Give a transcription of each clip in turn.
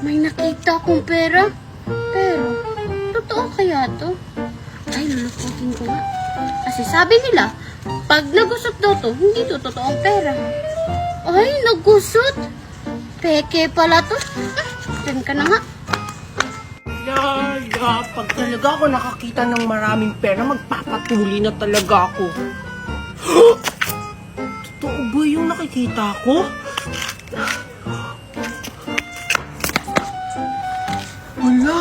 May nakita akong pera. Pero, totoo kaya to? Ay, lulukutin ko nga. Kasi sabi nila, pag nagusot daw to, hindi to totoong pera. Ay, nagusot. Peke pala to. Diyan ka na nga. Pag talaga ako nakakita ng maraming pera, magpapatuli na talaga ako. Totoo ba yung nakikita ko? Wala,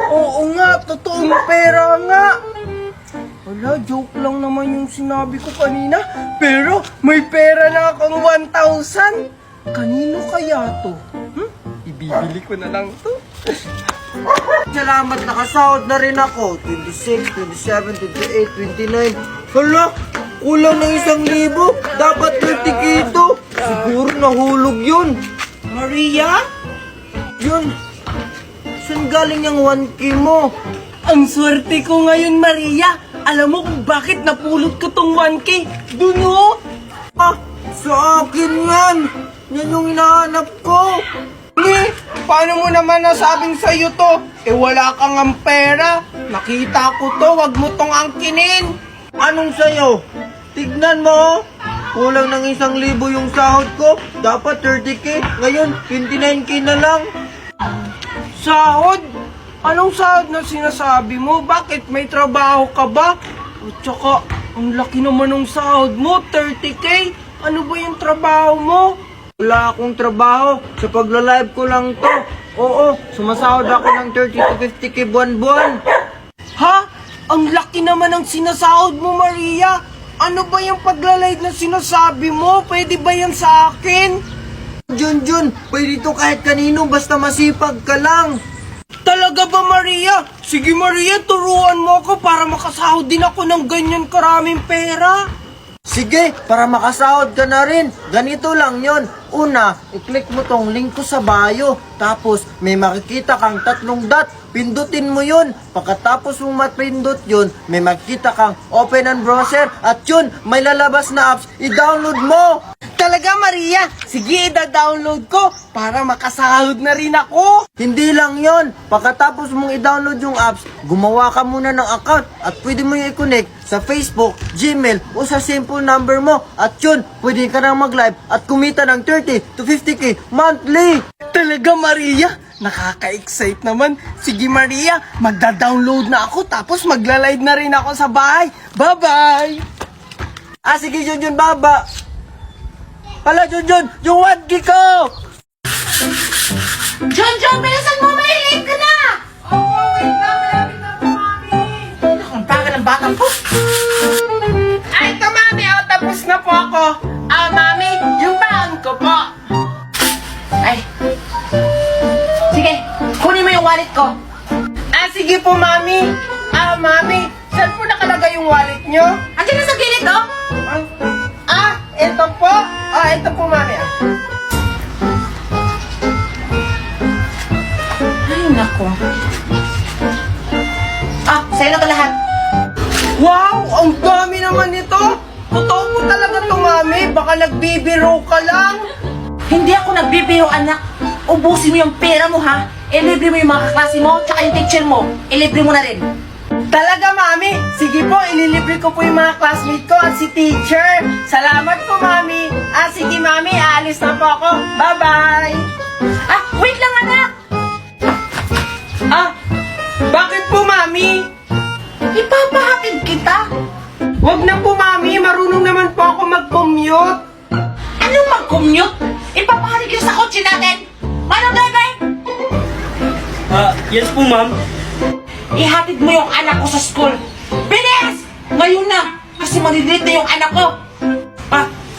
oo nga, totoong pera nga. Wala, joke lang naman yung sinabi ko kanina. Pero may pera na akong 1,000. Kanino kaya to? Ibibili ko na lang to. Salamat, nakasahod na rin ako. 26, 27, 28, 29. Hala, kulang ng 1,000. Dapat 30 kito. Siguro nahulog yun. Maria? Yun. Saan galing yung 1K mo? Ang swerte ko ngayon, Maria. Alam mo kung bakit napulot ko tong 1K? Dun o. Ah, sa akin yan. Yan yung hinahanap ko. Paano mo naman nasabing sa'yo to? Wala kang ang pera. Nakita ko to, wag mo tong angkinin. Anong sa'yo? Tignan mo. Kulang ng 1,000 yung sahod ko. Dapat 30K. Ngayon, 29K na lang. Sahod? Anong sahod na sinasabi mo? Bakit? May trabaho ka ba? At saka, ang laki naman ng sahod mo, 30K. Ano ba yung trabaho mo? Wala akong trabaho. Sa pagla-live ko lang to. Oo, sumasahod ako ng 30 to 50K buwan-buwan. Ha? Ang laki naman ng sinasahod mo, Maria. Ano ba yung pagla-live na sinasabi mo? Pwede ba yan sa akin? Jun, pwede to kahit kanino basta masipag ka lang. Talaga ba, Maria? Sige, Maria, turuan mo ako para makasahod din ako ng ganyan karaming pera. Sige, para makasahod ka na rin. Ganito lang yon. Una, i-click mo tong link ko sa bio. Tapos, may makikita kang 3 dot. Pindutin mo yun. Pagkatapos mo mapindot yun, may makikita kang open ang browser. At yun, may lalabas na apps. I-download mo. Talaga, Maria? Sige, i-download ko para makasahod na rin ako. Hindi lang yon. Pagkatapos mong i-download yung apps, gumawa ka muna ng account at pwede mo yung i-connect sa Facebook, Gmail o sa simple number mo. At yun, pwede ka nang mag-live at kumita ng 30 to 50K monthly. Talaga, Maria? Nakaka-excite naman. Sige, Maria, magda-download na ako tapos magla-live na rin ako sa bahay. Bye-bye! Sige, Junjun, baba. Hala, Junjun, yung 1K ko! John, bilisan mo, may live ka na! Oo, wait lang, malapit na po, Mami. Ang bagal ng batang po. Ay, ito, Mami, tapos na po ako. Mami, yung baon ko po. Ay. Sige, kunin mo yung wallet ko. Sige po, Mami. Mami, saan po nakalagay yung wallet nyo? Andiyan na sa gilid, oh. Ito po. Ito po, Mami. Ay, nako. Sa'yo na ito lahat. Wow, ang dami naman nito. Totoo po talaga to, Mami. Baka nagbibiro ka lang. Hindi ako nagbibiro, anak. Ubusin mo yung pera mo, ha? Ilibre mo yung mga kaklase mo, tsaka yung teacher mo. Ilibre mo na rin. Talaga, Mami? Sige po, ililibre ko po yung mga classmate ko at si teacher. Salamat po, Mami. Sige, Mami, aalis na po ako. Bye-bye. Wait lang, anak. Bakit po, Mami? Ipapahatid kita. Wag na po, Mami. Marunong naman po ako mag-commute. Anong mag-commute? Ipapahatid kita sa kotse natin. Manong driver? Yes po, ma'am. Ihatid mo yung anak ko sa school. Bilis! Ngayon na! Kasi maliliit na yung anak ko.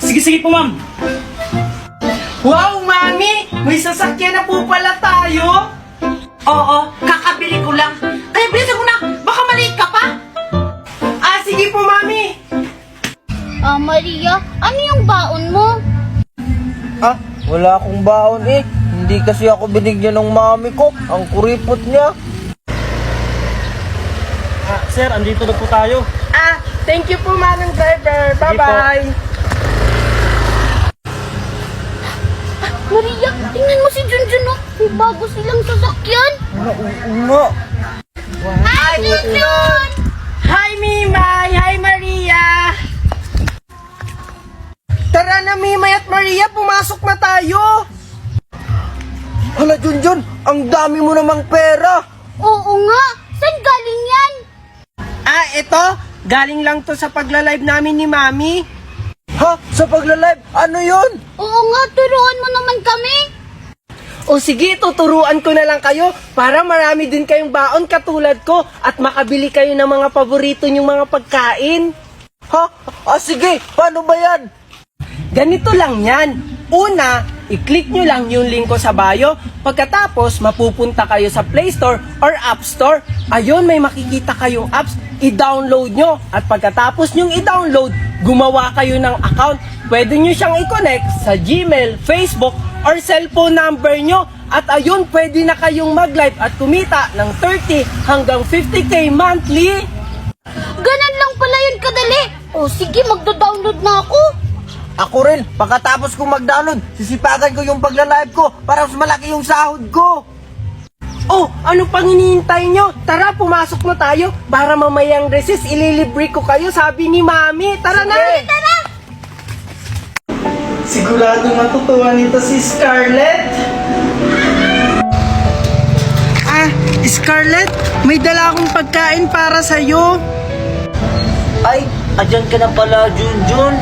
Sige po, ma'am. Wow, Mami! May sasakyan na po pala tayo. Oo, kakabili ko lang. Kaya bilisan mo na! Baka maliit ka pa! Sige po, Mami. Maria, ano yung baon mo? Wala akong baon eh. Hindi kasi ako binigyan ng mami ko. Ang kuripot niya. Sir, andito na po tayo. Thank you po, manang driver. Bye-bye. tingnan mo si Junjun, oh. May bago silang sasakyan. Oo nga. Hi, Junjun! Hi, Mimay! Hi, Maria! Tara na, Mimay at Maria, pumasok na tayo! Hala, Junjun, ang dami mo namang pera! Oo nga. Saan galing yan? Ah, ito, galing lang to sa pagla-live namin ni Mami. Ha? Sa pagla-live? Ano yun? Oo nga, turuan mo naman kami. O sige, tuturuan ko na lang kayo para marami din kayong baon katulad ko at makabili kayo ng mga paborito nyong mga pagkain. Ha? Ah, sige, paano ba yan? Ganito lang yan. Una, i-click nyo lang yung link ko sa bio. Pagkatapos, mapupunta kayo sa Play Store or App Store. Ayun, may makikita kayong apps. I-download nyo. At pagkatapos nyong i-download, gumawa kayo ng account. Pwede nyo siyang i-connect sa Gmail, Facebook, or cellphone number nyo. At ayun, pwede na kayong mag-live at kumita ng 30 hanggang 50k monthly. Ganun lang pala yun kadali. O sige, magdo-download na ako. Ako rin, pagkatapos kong mag-download, sisipagan ko yung pagla-live ko para mas malaki yung sahod ko. Oh, ano pang hinihintay nyo? Tara, pumasok na tayo para mamayang recess ililibre ko kayo, sabi ni Mami. Tara na! Tara! Sigurado matutuwa nito si Scarlett. Ah, Scarlett, may dala akong pagkain para sa'yo. Ay, andyan ka na pala, Junjun.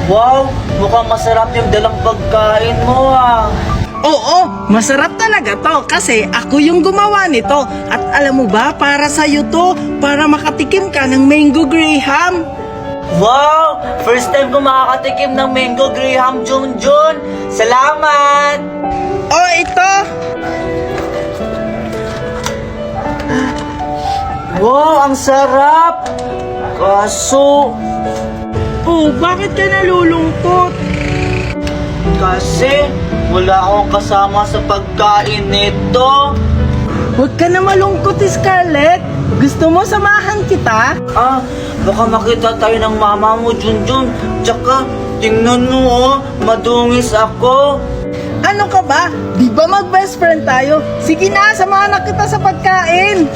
Wow, mukhang masarap yung dalang pagkain mo ah. Oo, masarap talaga to kasi ako yung gumawa nito. At alam mo ba, para sa'yo to, para makatikim ka ng mango graham. Wow, first time ko makakatikim ng mango graham, Junjun. Salamat! Oh, ito. Wow, ang sarap! Kaso, Oh, bakit ka nalulungkot? kasi wala akong kasama sa pagkain nito. Huwag ka na malungkot, Scarlett. Gusto mo samahan kita? Ah, baka makita tayo ng mama mo, Junjun. Tsaka, tingnan mo oh, madungis ako. Ano ka ba? Di ba mag-best friend tayo? Sige na, samahan na kita sa pagkain.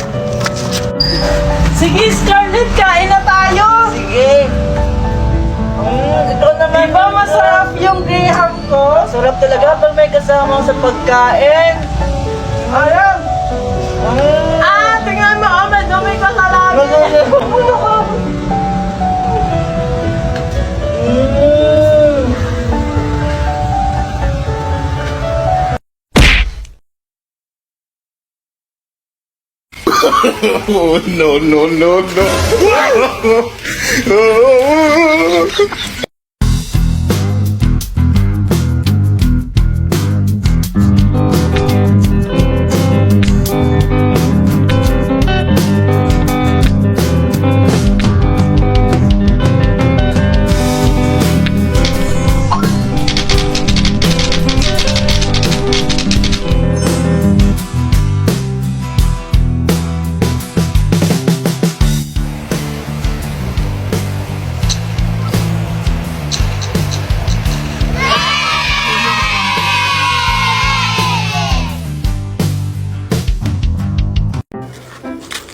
Sige, Scarlett, kain na tayo. Sige. Ikaw naman. Di ba masarap yung graham ko? Sarap talaga pag may kasama sa pagkain. Ayan. Ah, tingnan mo, oh, medyo may kasalami. Oh, no, no, no, no.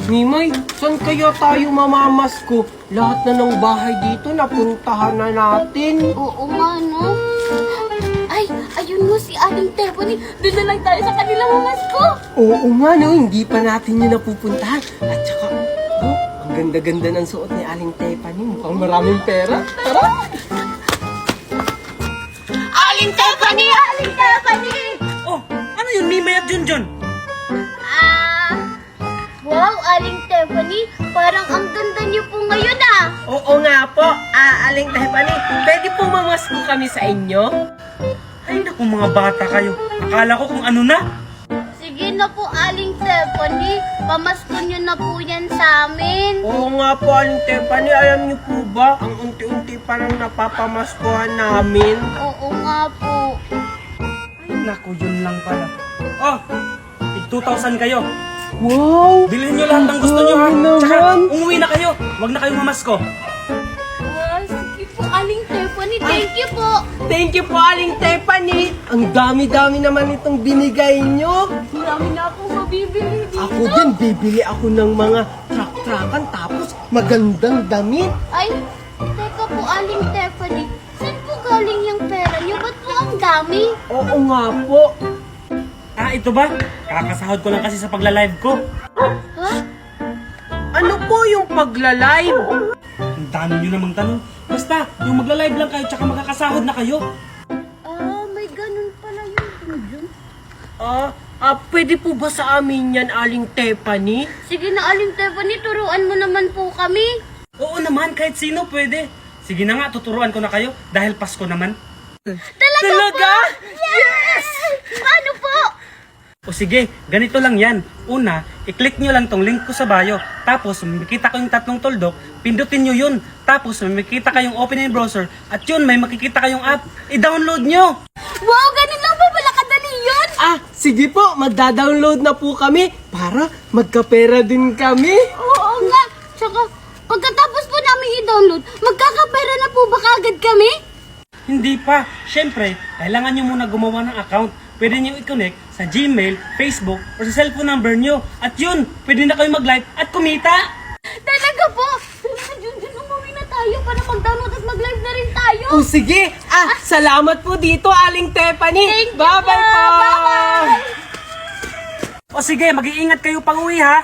Mimay, saan kaya tayo mamamasko? Lahat na ng bahay dito napuntahan na natin. Oo nga, no? Ay, ayun mo si Aling Tebony. Doon na lang tayo sa kanila mamasko. Oo nga no, hindi pa natin yun napupuntahan. At saka, oh, ang ganda-ganda ng suot ni Aling Tiffany. Mukhang maraming pera. Tara! Aling Tebony! Aling Tebony! Oh, ano yun, Mimay at Junjun? Wow, Aling Tebony. Parang ang ganda niyo po ngayon ah. Oo nga po, Aling Tiffany. Pwede po mamasko kami sa inyo? Ay, naku mga bata kayo. Akala ko kung ano na. Sige na po, Aling Tebony. Pamasko niyo na po yan sa amin. Oo nga po, Aling Tiffany. Alam niyo po ba, ang unti-unti pa lang napapamaskuhan namin. Oo nga po. Ay, naku, yun lang pala. Oh, 2,000 kayo. Wow! Bilhin nyo lahat ng gusto nyo ha. Grabe Tsaka, naman. umuwi na kayo. Huwag na kayong mamasko. Wow, sige po, Aling Tebony. Stephanie. Thank you po. Thank you po, Aling Tiffany. Ang dami-dami naman itong binigay nyo. Marami na akong mabibili dito. Ako din, bibili ako ng mga truck-truckan tapos magandang damit. Ay, teka po, Aling Stephanie. Saan po galing yung pera niyo? Ba't po ang dami? Oo nga po. Ah, ito ba? Kakasahod ko lang kasi sa pagla-live ko. Ha? Ano po yung pagla-live? Ang dami nyo namang tanong. Basta, yung magla-live lang kayo tsaka magkakasahod na kayo. May ganun pala yun. Pwede po ba sa amin yan, Aling Tiffany? Sige na, Aling Stephanie, turuan mo naman po kami. Oo naman, kahit sino pwede. Sige na nga, tuturuan ko na kayo dahil Pasko naman. Talaga? Yes! Ano po? O sige, ganito lang yan. Una, i-click nyo lang tong link ko sa bio. Tapos, may makikita ko yung 3 tuldok, pindutin nyo yun. Tapos, may makikita kayong open in browser. At yun, may makikita kayong app. I-download nyo! Wow, ganun lang po pala kadali yun. Sige po, magda-download na po kami para magkapera din kami. Oo nga. Tsaka, pagkatapos po namin i-download, magkakapera na po ba kagad kami? Hindi pa. Siyempre, kailangan nyo muna gumawa ng account. Pwede nyo i-connect sa Gmail, Facebook, o sa cellphone number nyo. At yun, pwede na kayo mag-live at kumita. Talaga po. Junjun, umuwi na tayo para mag-download at mag-live na rin tayo. O sige, salamat po dito, Aling Tiffany. Thank you Bye-bye po. Bye-bye. O sige, mag-iingat kayo pang uwi ha.